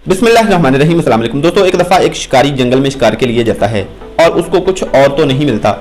बिस्मिल्लाहिर्रहमानिर्रहीम। अस्सलाम वालेकुम दोस्तों, एक दफ़ा एक शिकारी जंगल में शिकार के लिए जाता है और उसको कुछ और तो नहीं मिलता।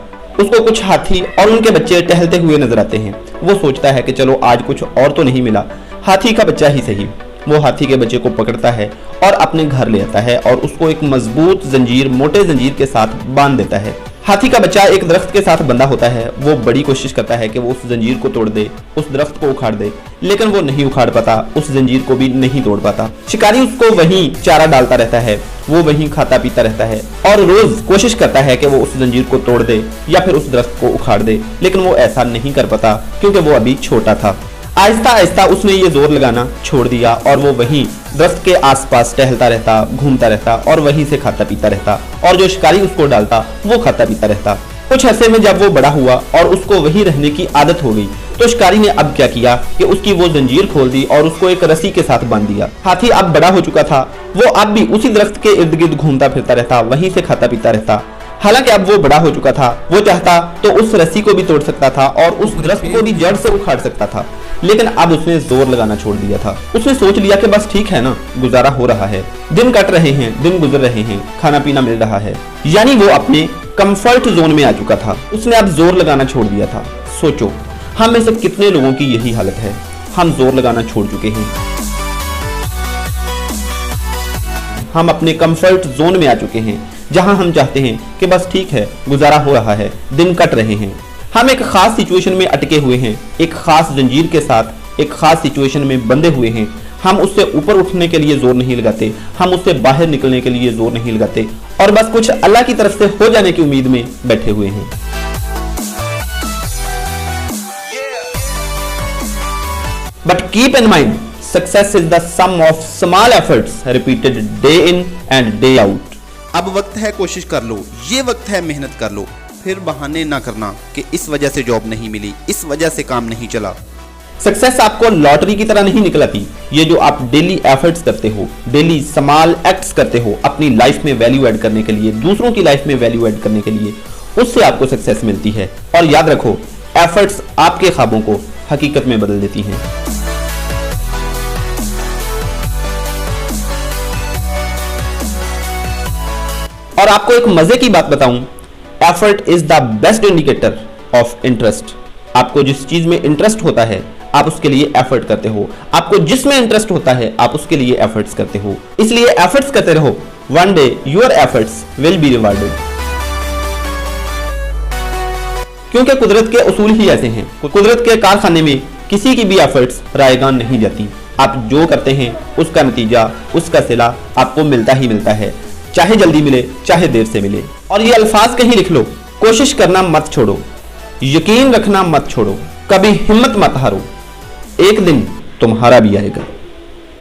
उसको कुछ हाथी और उनके बच्चे टहलते हुए नजर आते हैं। वो सोचता है कि चलो आज कुछ और तो नहीं मिला, हाथी का बच्चा ही सही। वो हाथी के बच्चे को पकड़ता है और अपने घर ले आता है और उसको एक मजबूत जंजीर, मोटे जंजीर के साथ बांध देता है। हाथी का बच्चा एक दरख्त के साथ बंधा होता है। वो बड़ी कोशिश करता है कि वो उस जंजीर को तोड़ दे, उस दरख्त को उखाड़ दे, लेकिन वो नहीं उखाड़ पाता, उस जंजीर को भी नहीं तोड़ पाता। शिकारी उसको वहीं चारा डालता रहता है, वो वहीं खाता पीता रहता है और रोज कोशिश करता है कि वो उस जंजीर को तोड़ दे या फिर उस दरख्त को उखाड़ दे, लेकिन वो ऐसा नहीं कर पाता क्योंकि वो अभी छोटा था। आहिस्ता आहिस्ता उसने ये जोर लगाना छोड़ दिया और वो वहीं दरख्त के आसपास टहलता रहता, घूमता रहता और वहीं से खाता पीता रहता और जो शिकारी उसको डालता वो खाता पीता रहता। कुछ अरसे में जब वो बड़ा हुआ और उसको वहीं रहने की आदत हो गई तो शिकारी ने अब क्या किया कि उसकी वो जंजीर खोल दी और उसको एक रस्सी के साथ बांध दिया। हाथी अब बड़ा हो चुका था, वो अब भी उसी दरख्त के इर्द गिर्द घूमता फिरता रहता, वहीं से खाता पीता रहता। हालांकि अब वो बड़ा हो चुका था, वो चाहता तो उस रस्सी को भी तोड़ सकता था और उस दरख्त को भी जड़ से उखाड़ सकता था, लेकिन अब उसने जोर लगाना छोड़ दिया था। उसने सोच लिया कि बस ठीक है ना, गुजारा हो रहा है, दिन कट रहे हैं, दिन गुजर रहे हैं, खाना पीना मिल रहा है, यानी वो अपने कंफर्ट जोन में आ चुका था। उसने अब जोर लगाना छोड़ दिया था। सोचो, हम में से कितने लोगों की यही हालत है, हम जोर लगाना छोड़ चुके हैं, हम अपने कंफर्ट जोन में आ चुके हैं जहां हम चाहते हैं कि बस ठीक है, गुजारा हो रहा है, दिन कट रहे हैं। हम एक खास सिचुएशन में अटके हुए हैं, एक खास जंजीर के साथ एक खास सिचुएशन में बंधे हुए हैं। हम उससे ऊपर उठने के लिए जोर नहीं लगाते, हम उससे बाहर निकलने के लिए जोर नहीं लगाते और बस कुछ अल्लाह की तरफ से हो जाने की उम्मीद में बैठे हुए हैं। But keep in mind, success is the sum of small efforts repeated day in and day out. अब वक्त है कोशिश कर लो, ये वक्त है मेहनत कर लो, फिर बहाने ना करना कि इस वजह से जॉब नहीं मिली, इस वजह से काम नहीं चला। सक्सेस आपको लॉटरी की तरह नहीं निकलती। ये जो आप डेली एफर्ट्स करते हो, डेली स्मॉल एक्ट्स करते हो अपनी लाइफ में वैल्यू ऐड करने के लिए, दूसरों की लाइफ में वैल्यू ऐड करने के लिए, उससे आपको सक्सेस मिलती है। और याद रखो, एफर्ट्स आपके ख्वाबों को हकीकत में बदल देती हैं। और आपको एक मजे की बात बताऊं, effort is the best indicator of interest. आपको जिस चीज में इंटरेस्ट होता है आप उसके लिए एफर्ट करते हो, आपको जिसमें इंटरेस्ट होता है आप उसके लिए एफर्ट्स करते हो। इसलिए एफर्ट्स करते रहो, one day your efforts will be rewarded. क्योंकि कुदरत के उसूल ही ऐसे हैं। कुदरत के कारखाने में किसी की भी एफर्ट्स रायगान नहीं जाती। आप जो करते हैं उसका नतीजा, उसका सिला आपको मिलता ही मिलता है, चाहे जल्दी मिले चाहे देर से मिले। और ये अल्फाज कहीं लिख लो, कोशिश करना मत छोड़ो, यकीन रखना मत छोड़ो, कभी हिम्मत मत हारो, एक दिन तुम्हारा भी आएगा।